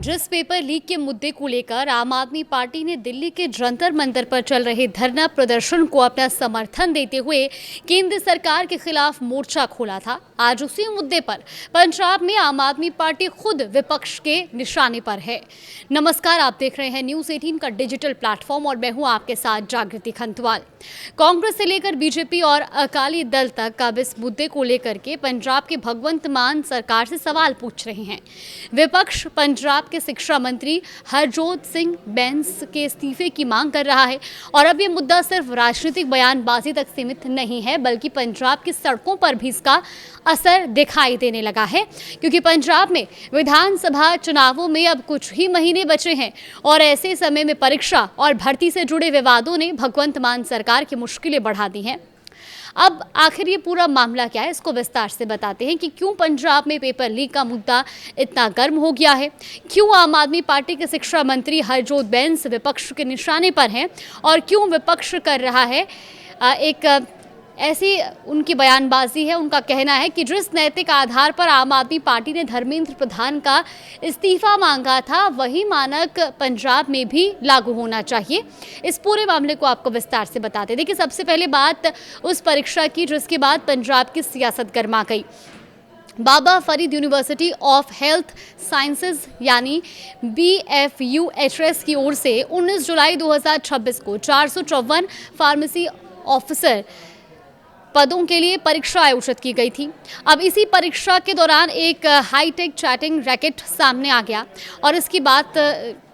जिस paper leak के मुद्दे को लेकर आम आदमी पार्टी ने दिल्ली के जंतर मंतर पर चल रहे धरना प्रदर्शन को अपना समर्थन देते हुए केंद्र सरकार के खिलाफ मोर्चा खोला था, आज उसी मुद्दे पर पंजाब में आम आदमी पार्टी खुद विपक्ष के निशाने पर है। नमस्कार, आप देख रहे हैं न्यूज़ 18 का डिजिटल प्लेटफॉर्म और मैं हूं आपके साथ जागृति खंतवाल। कांग्रेस से लेकर बीजेपी और अकाली दल तक अब इस मुद्दे को लेकर के पंजाब के भगवंत मान सरकार से सवाल पूछ रहे हैं। विपक्ष पंजाब के शिक्षा मंत्री हरजोत सिंह बैंस के इस्तीफे की मांग कर रहा है और अब ये मुद्दा सिर्फ राजनीतिक बयानबाजी तक सीमित नहीं है, बल्कि पंजाब की सड़कों पर भी इसका असर दिखाई देने लगा है, क्योंकि पंजाब में विधानसभा चुनावों में अब कुछ ही महीने बचे हैं और ऐसे समय में परीक्षा और भर्ती से जुड़े विवादों ने भगवंत मान सरकार की मुश्किलें बढ़ा दी हैं। अब आखिर ये पूरा मामला क्या है, इसको विस्तार से बताते हैं कि क्यों पंजाब में पेपर लीक का मुद्दा इतना गर्म हो गया है, क्यों आम आदमी पार्टी के शिक्षा मंत्री हरजोत बैंस विपक्ष के निशाने पर हैं और क्यों विपक्ष कर रहा है एक ऐसी उनकी बयानबाजी है। उनका कहना है कि जिस नैतिक आधार पर आम आदमी पार्टी ने धर्मेंद्र प्रधान का इस्तीफा मांगा था, वही मानक पंजाब में भी लागू होना चाहिए। इस पूरे मामले को आपको विस्तार से बताते हैं। देखिए, सबसे पहले बात उस परीक्षा की जिसके बाद पंजाब की सियासत गर्मा गई। Baba Farid university of health sciences यानी BFUHS की ओर से 19 जुलाई 2026 को 454 फार्मेसी ऑफिसर पदों के लिए परीक्षा आयोजित की गई थी। अब इसी परीक्षा के दौरान एक हाईटेक चैटिंग रैकेट सामने आ गया और इसकी बात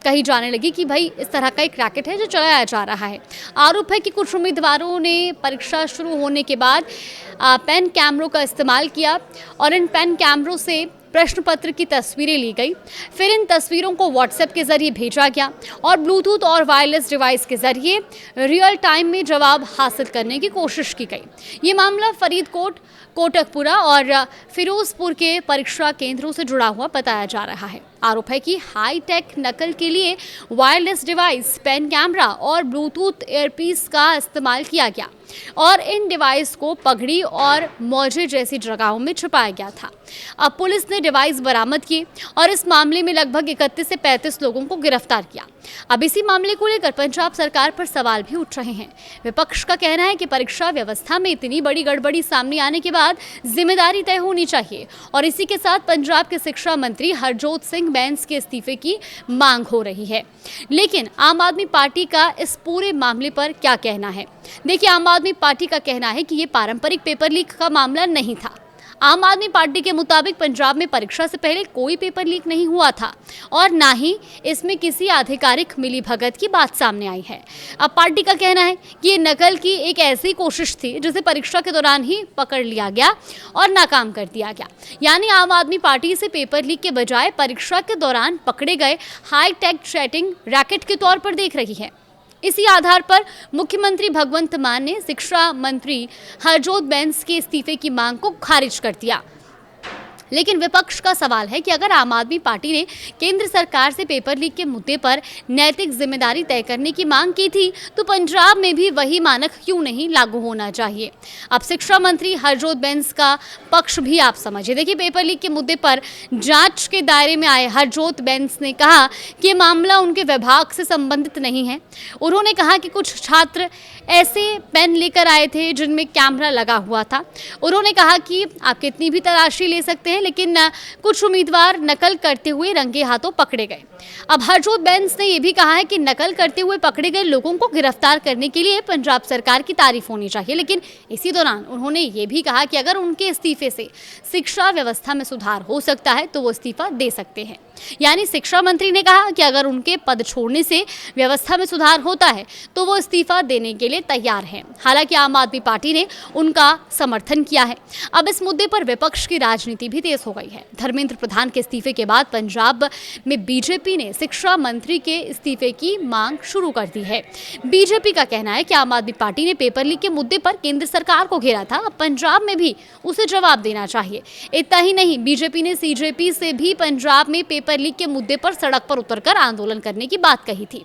कही जाने लगी कि भाई इस तरह का एक रैकेट है जो चलाया जा रहा है। आरोप है कि कुछ उम्मीदवारों ने परीक्षा शुरू होने के बाद पेन कैमरों का इस्तेमाल किया और इन पेन कैमरों से प्रश्न पत्र की तस्वीरें ली गई। फिर इन तस्वीरों को व्हाट्सएप के जरिए भेजा गया और ब्लूटूथ और वायरलेस डिवाइस के जरिए रियल टाइम में जवाब हासिल करने की कोशिश की गई। ये मामला फरीदकोट, कोटकपुरा और फिरोजपुर के परीक्षा केंद्रों से जुड़ा हुआ बताया जा रहा है। आरोप है कि हाईटेक नकल के लिए वायरलेस डिवाइस, पेन कैमरा और ब्लूटूथ एयरपीस का इस्तेमाल किया गया और इन डिवाइस को पगड़ी और मौजे जैसी जगहों में छुपाया गया था। अब पुलिस ने डिवाइस बरामद किए और इस मामले में लगभग 31 से 35 लोगों को गिरफ्तार किया। अब इसी मामले को लेकर पंजाब सरकार पर सवाल भी उठ रहे हैं। विपक्ष का कहना है कि परीक्षा व्यवस्था में इतनी बड़ी गड़बड़ी सामने आने के बाद जिम्मेदारी तय होनी चाहिए और इसी के साथ पंजाब के शिक्षा मंत्री हरजोत सिंह बैंस के इस्तीफे की मांग हो रही है। लेकिन आम आदमी पार्टी का इस पूरे मामले पर क्या कहना है? देखिए, आम आदमी पार्टी का कहना है कि ये पारंपरिक पेपर लीक का मामला नहीं था। आम आदमी पार्टी के मुताबिक पंजाब में परीक्षा से पहले कोई पेपर लीक नहीं हुआ था और ना ही इसमें किसी आधिकारिक मिलीभगत की बात सामने आई है। अब पार्टी का कहना है कि ये नकल की एक ऐसी कोशिश थी जिसे परीक्षा के दौरान ही पकड़ लिया गया और नाकाम कर दिया गया। यानी आम आदमी पार्टी इसे पेपर लीक के बजाय परीक्षा के दौरान पकड़े गए हाईटेक चैटिंग रैकेट के तौर पर देख रही है। इसी आधार पर मुख्यमंत्री भगवंत मान ने शिक्षा मंत्री हरजोत बैंस के इस्तीफे की मांग को खारिज कर दिया। लेकिन विपक्ष का सवाल है कि अगर आम आदमी पार्टी ने केंद्र सरकार से पेपर लीक के मुद्दे पर नैतिक जिम्मेदारी तय करने की मांग की थी, तो पंजाब में भी वही मानक क्यों नहीं लागू होना चाहिए? अब शिक्षा मंत्री हरजोत बैंस का पक्ष भी आप समझिए। देखिए, पेपर लीक के मुद्दे पर जांच के दायरे में आए हरजोत बैंस ने कहा कि ये मामला उनके विभाग से संबंधित नहीं है। उन्होंने कहा कि कुछ छात्र ऐसे पेन लेकर आए थे जिनमें कैमरा लगा हुआ था। उन्होंने कहा कि आप कितनी भी तलाशी ले सकते हैं, लेकिन कुछ उम्मीदवार नकल करते हुए रंगे हाथों पकड़े गए। अब हरजोत बैंस ने यह भी कहा है कि नकल करते हुए पकड़े गए लोगों को गिरफ्तार करने के लिए पंजाब सरकार की तारीफ होनी चाहिए। लेकिन इसी दौरान उन्होंने ये भी कहा कि अगर उनके इस्तीफे से शिक्षा व्यवस्था में सुधार हो सकता है तो वो इस्तीफा दे सकते हैं। यानी शिक्षा मंत्री ने कहा कि अगर उनके पद छोड़ने से व्यवस्था में सुधार होता है तो वो इस्तीफा देने के लिए तैयार हैं। हालांकि आम आदमी पार्टी ने उनका समर्थन किया है। अब इस मुद्दे पर विपक्ष की राजनीति भी तेज हो गई है। धर्मेंद्र प्रधान के इस्तीफे के बाद पंजाब में बीजेपी ने शिक्षा मंत्री के इस्तीफे की मांग शुरू कर दी है। बीजेपी का कहना है कि आम आदमी पार्टी ने पेपर लीक के मुद्दे पर केंद्र सरकार को घेरा था, अब पंजाब में भी उसे जवाब देना चाहिए। इतना ही नहीं, बीजेपी ने CJP से भी पंजाब में पेपर लीक के मुद्दे पर सड़क पर उतरकर आंदोलन करने की बात कही थी।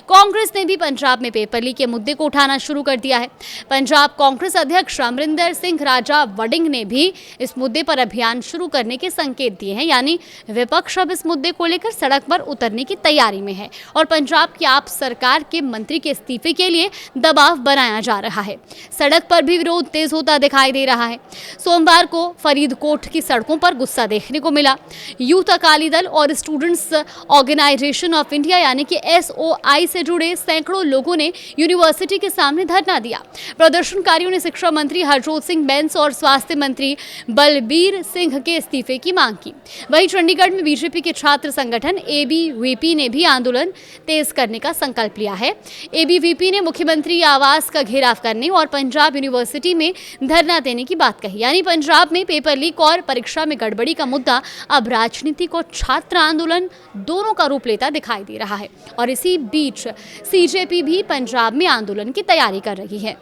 कांग्रेस ने भी पंजाब में पेपर लीक के मुद्दे को उठाना शुरू कर दिया है। पंजाब कांग्रेस अध्यक्ष अमरिंदर सिंह राजा वड़िंग ने भी इस मुद्दे पर अभियान शुरू करने के संकेत दिए हैं, यानी विपक्ष अब इस मुद्दे को लेकर सड़क पर उतरने की तैयारी में है और पंजाब की आप सरकार के मंत्री के इस्तीफे के लिए दबाव बनाया जा रहा है। सड़क पर भी विरोध तेज होता दिखाई दे रहा है। सोमवार को फरीदकोट की सड़कों पर गुस्सा देखने को मिला। यूथ अकाली दल और स्टूडेंट्स ऑर्गेनाइजेशन ऑफ इंडिया यानी कि SOI से जुड़े सैकड़ों लोगों ने यूनिवर्सिटी के सामने धरना दिया। प्रदर्शनकारियों ने शिक्षा मंत्री हरजोत सिंह बैंस और स्वास्थ्य मंत्री बलबीर सिंह के इस्तीफे की मांग की। वहीं चंडीगढ़ में बीजेपी के छात्र संगठन ABVP ने भी आंदोलन तेज करने का संकल्प लिया है। ABVP ने मुख्यमंत्री आवास का घेराव करने और पंजाब यूनिवर्सिटी में धरना देने की बात कही। यानी पंजाब में पेपर लीक और परीक्षा में गड़बड़ी का मुद्दा अब राजनीतिक और छात्र आंदोलन दोनों का रूप लेता दिखाई दे रहा है। और इसी बीच CJP भी पंजाब में आंदोलन की तैयारी कर रही है।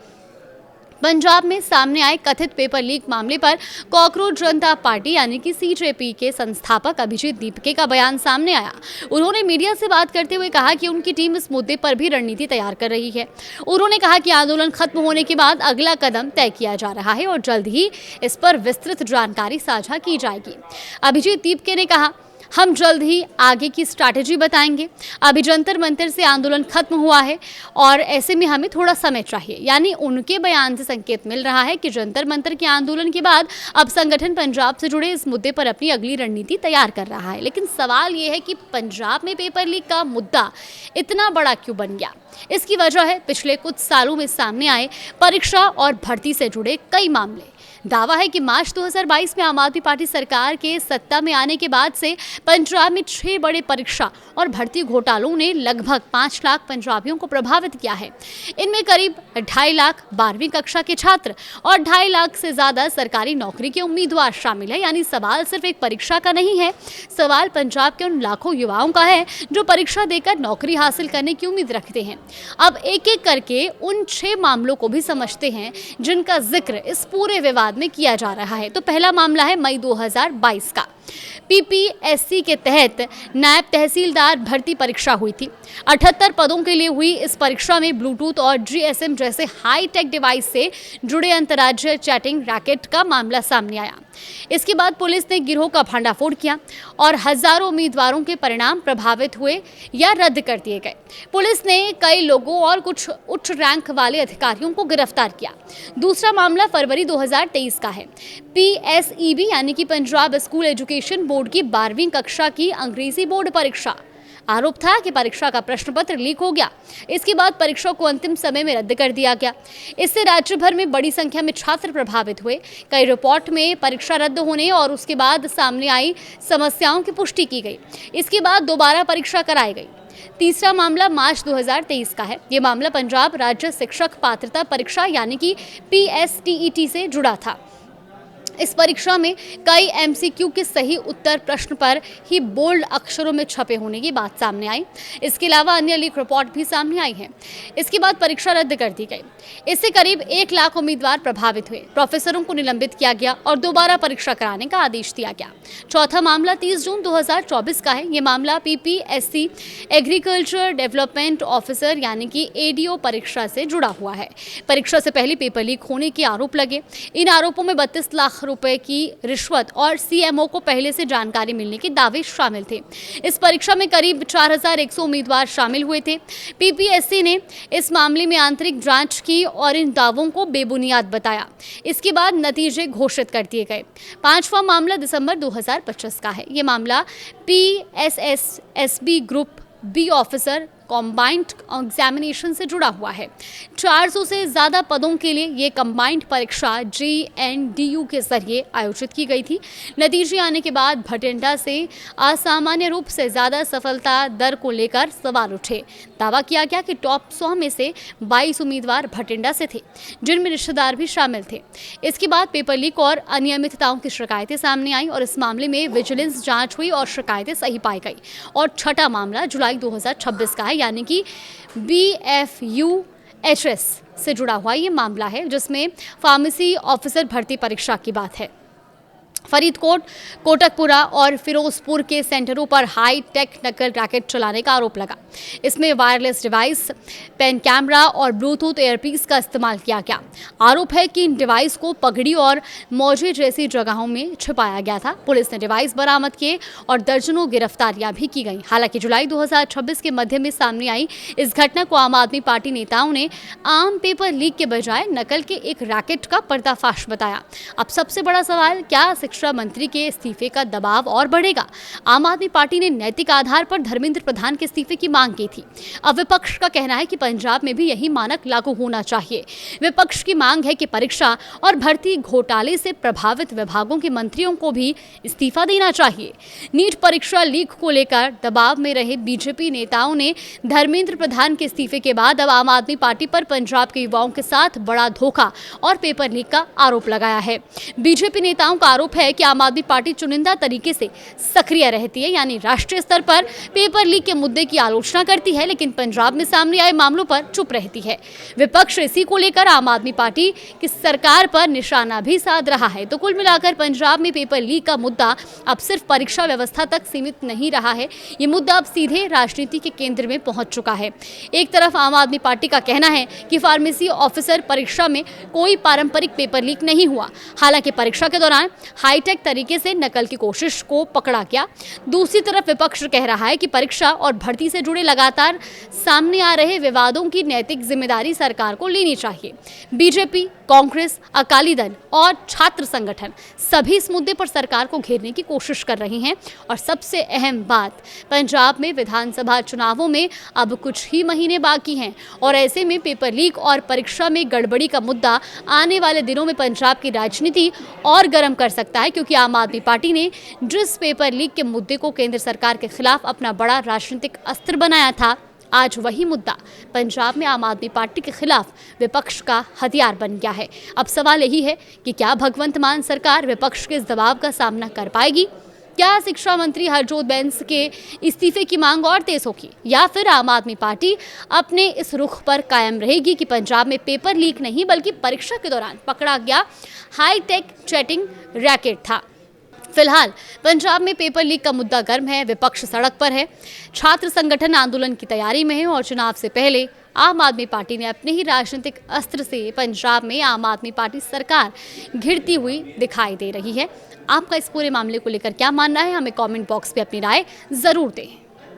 पंजाब में सामने आए कथित पेपर लीक मामले पर कॉकरोच जनता पार्टी यानी कि CJP के संस्थापक अभिजीत दीपके का बयान सामने आया। उन्होंने मीडिया से बात करते हुए कहा कि उनकी टीम इस मुद्दे पर भी रणनीति तैयार कर रही है। उन्होंने कहा कि आंदोलन खत्म होने के बाद अगला कदम तय किया जा रहा है और जल्द ही इस पर विस्तृत जानकारी साझा की जाएगी। अभिजीत दीपके ने कहा, हम जल्द ही आगे की स्ट्रैटेजी बताएंगे। अभी जंतर मंतर से आंदोलन खत्म हुआ है और ऐसे में हमें थोड़ा समय चाहिए। यानी उनके बयान से संकेत मिल रहा है कि जंतर मंतर के आंदोलन के बाद अब संगठन पंजाब से जुड़े इस मुद्दे पर अपनी अगली रणनीति तैयार कर रहा है। लेकिन सवाल ये है कि पंजाब में पेपर लीक का मुद्दा इतना बड़ा क्यों बन गया? इसकी वजह है पिछले कुछ सालों में सामने आए परीक्षा और भर्ती से जुड़े कई मामले। दावा है कि मार्च 2022 में आम आदमी पार्टी सरकार के सत्ता में आने के बाद से पंजाब में 6 बड़े परीक्षा और भर्ती घोटालों ने लगभग 5 लाख पंजाबियों को प्रभावित किया है। इनमें करीब 2.5 लाख 12वीं कक्षा के छात्र और 2.5 लाख से ज्यादा सरकारी नौकरी के उम्मीदवार शामिल है। यानी सवाल सिर्फ एक परीक्षा का नहीं है, सवाल पंजाब के उन लाखों युवाओं का है जो परीक्षा देकर नौकरी हासिल करने की उम्मीद रखते हैं। अब एक एक करके उन 6 मामलों को भी समझते हैं जिनका जिक्र इस पूरे विवाद में किया जा रहा है। तो पहला मामला है मई 2022 का। PPSC के तहत नायब तहसीलदार भर्ती परीक्षा हुई थी। 78 पदों के लिए हुई इस परीक्षा में ब्लूटूथ और GSM जैसे हाई टेक डिवाइस से जुड़े अंतर्राज्यीय चैटिंग रैकेट का मामला सामने आया। इसके बाद पुलिस ने गिरोह का भंडाफोड़ किया और हजारों उम्मीदवारों के परिणाम प्रभावित हुए या रद्द कर दिए गए। पुलिस ने कई लोगों और कुछ उच्च रैंक वाले अधिकारियों को गिरफ्तार किया। दूसरा मामला फरवरी 2023 का है। PSEB यानी कि पंजाब स्कूल एजुकेशन बोर्ड की 12वीं कक्षा की अंग्रेजी बोर्ड परीक्षा। आरोप था कि परीक्षा का प्रश्न पत्र लीक हो गया। इसके बाद परीक्षा को अंतिम समय में रद्द कर दिया गया। इससे राज्य भर में बड़ी संख्या में छात्र प्रभावित हुए। कई रिपोर्ट में परीक्षा रद्द होने और उसके बाद सामने आई समस्याओं की पुष्टि की गई। इसके बाद दोबारा परीक्षा कराई गई। तीसरा मामला मार्च 2023 का है। ये मामला पंजाब राज्य शिक्षक पात्रता परीक्षा यानी कि PSTET से जुड़ा था। इस परीक्षा में कई MCQ के सही उत्तर प्रश्न पर ही बोल्ड अक्षरों में छपे होने की बात सामने आई। इसके अलावा अन्य लीक रिपोर्ट भी सामने आई है। इसके बाद परीक्षा रद्द कर दी गई। इससे करीब 1 लाख उम्मीदवार प्रभावित हुए। प्रोफेसरों को निलंबित किया गया और दोबारा परीक्षा कराने का आदेश दिया गया। चौथा मामला 30 जून 2024 का है। ये मामला PPSC एग्रीकल्चर डेवलपमेंट ऑफिसर यानी कि ADO परीक्षा से जुड़ा हुआ है। परीक्षा से पहले पेपर लीक होने के आरोप लगे। इन आरोपों में 32 लाख रुपए की रिश्वत और CMO को पहले से जानकारी मिलने के दावे शामिल थे। इस परीक्षा में करीब 4100 उम्मीदवार शामिल हुए थे। PPSC ने इस मामले में आंतरिक जांच की और इन दावों को बेबुनियाद बताया। इसके बाद नतीजे घोषित कर दिए गए। 5वां मामला दिसंबर 2025 का है। ये मामला PSSSB group B officer combined examination से जुड़ा हुआ है। 400 से ज़्यादा पदों के लिए ये कंबाइंड परीक्षा JNDU के जरिए आयोजित की गई थी। नतीजे आने के बाद भटिंडा से असामान्य रूप से ज़्यादा सफलता दर को लेकर सवाल उठे। दावा किया गया कि टॉप 100 में से 22 उम्मीदवार भटिंडा से थे, जिनमें रिश्तेदार भी शामिल थे। इसके बाद पेपर लीक और अनियमितताओं की शिकायतें सामने आई और इस मामले में विजिलेंस जांच हुई और शिकायतें सही पाई गई। और छठा मामला जुलाई 2026 का है, यानी कि BFUHS से जुड़ा हुआ ये मामला है, जिसमें फार्मेसी ऑफिसर भर्ती परीक्षा की बात है। फरीदकोट, कोटकपुरा और फिरोजपुर के सेंटरों पर हाई टेक नकल रैकेट चलाने का आरोप लगा। इसमें वायरलेस डिवाइस, पेन कैमरा और ब्लूटूथ एयरपीस का इस्तेमाल किया गया। आरोप है कि इन डिवाइस को पगड़ी और मौजे जैसी जगहों में छिपाया गया था। पुलिस ने डिवाइस बरामद किए और दर्जनों गिरफ्तारियां भी की गई। हालांकि जुलाई 2026 के मध्य में सामने आई इस घटना को आम आदमी पार्टी नेताओं ने आम पेपर लीक के बजाय नकल के एक रैकेट का पर्दाफाश बताया। अब सबसे बड़ा सवाल, क्या शिक्षा मंत्री के इस्तीफे का दबाव और बढ़ेगा? आम आदमी पार्टी ने नैतिक आधार पर धर्मेंद्र प्रधान के इस्तीफे की मांग की थी। अब विपक्ष का कहना है कि पंजाब में भी यही मानक लागू होना चाहिए। विपक्ष की मांग है कि परीक्षा और भर्ती घोटाले से प्रभावित विभागों के मंत्रियों को भी इस्तीफा देना चाहिए। नीट परीक्षा लीक को लेकर दबाव में रहे बीजेपी नेताओं ने धर्मेंद्र प्रधान के इस्तीफे के बाद अब आम आदमी पार्टी पर पंजाब के युवाओं के साथ बड़ा धोखा और पेपर लीक का आरोप लगाया है। बीजेपी नेताओं का आरोप है कि आम आदमी पार्टी चुनिंदा तरीके से सक्रिय रहती है, यानी राष्ट्रीय स्तर पर पेपर लीक के मुद्दे की आलोचना करती है, लेकिन पंजाब में सामने आए मामलों पर चुप रहती है। विपक्ष इसी को लेकर आम आदमी पार्टी की सरकार पर निशाना भी साध रहा है। तो कुल मिलाकर पंजाब में पेपर लीक का मुद्दा अब सिर्फ परीक्षा व्यवस्था तक सीमित नहीं रहा है, ये मुद्दा अब सीधे राजनीति के केंद्र में पहुंच चुका है। एक तरफ आम आदमी पार्टी का कहना है कि फार्मेसी ऑफिसर परीक्षा में कोई पारंपरिक पेपर लीक नहीं हुआ, हालांकि परीक्षा के दौरान हाईटेक तरीके से नकल की कोशिश को पकड़ा गया। दूसरी तरफ विपक्ष कह रहा है कि परीक्षा और भर्ती से जुड़े लगातार सामने आ रहे विवादों की नैतिक जिम्मेदारी सरकार को लेनी चाहिए। बीजेपी, कांग्रेस, अकाली दल और छात्र संगठन सभी इस मुद्दे पर सरकार को घेरने की कोशिश कर रहे हैं। और सबसे अहम बात, पंजाब में विधानसभा चुनावों में अब कुछ ही महीने बाकी हैं और ऐसे में पेपर लीक और परीक्षा में गड़बड़ी का मुद्दा आने वाले दिनों में पंजाब की राजनीति और गर्म कर सकता है, क्योंकि आम आदमी पार्टी ने जिस पेपर लीक के मुद्दे को केंद्र सरकार के खिलाफ अपना बड़ा राजनीतिक अस्त्र बनाया था, आज वही मुद्दा पंजाब में आम आदमी पार्टी के खिलाफ विपक्ष का हथियार बन गया है। अब सवाल यही है कि क्या भगवंत मान सरकार विपक्ष के इस दबाव का सामना कर पाएगी? क्या शिक्षा मंत्री हरजोत बैंस के इस्तीफे की मांग और तेज होगी, या फिर आम आदमी पार्टी अपने इस रुख पर कायम रहेगी कि पंजाब में पेपर लीक नहीं बल्कि परीक्षा के दौरान पकड़ा गया हाईटेक चैटिंग रैकेट था? फिलहाल पंजाब में पेपर लीक का मुद्दा गर्म है, विपक्ष सड़क पर है, छात्र संगठन आंदोलन की तैयारी में है और चुनाव से पहले आम आदमी पार्टी ने अपने ही राजनीतिक अस्त्र से पंजाब में आम आदमी पार्टी सरकार घिरती हुई दिखाई दे रही है। आपका इस पूरे मामले को लेकर क्या मानना है? हमें कमेंट बॉक्स पे अपनी राय जरूर दें।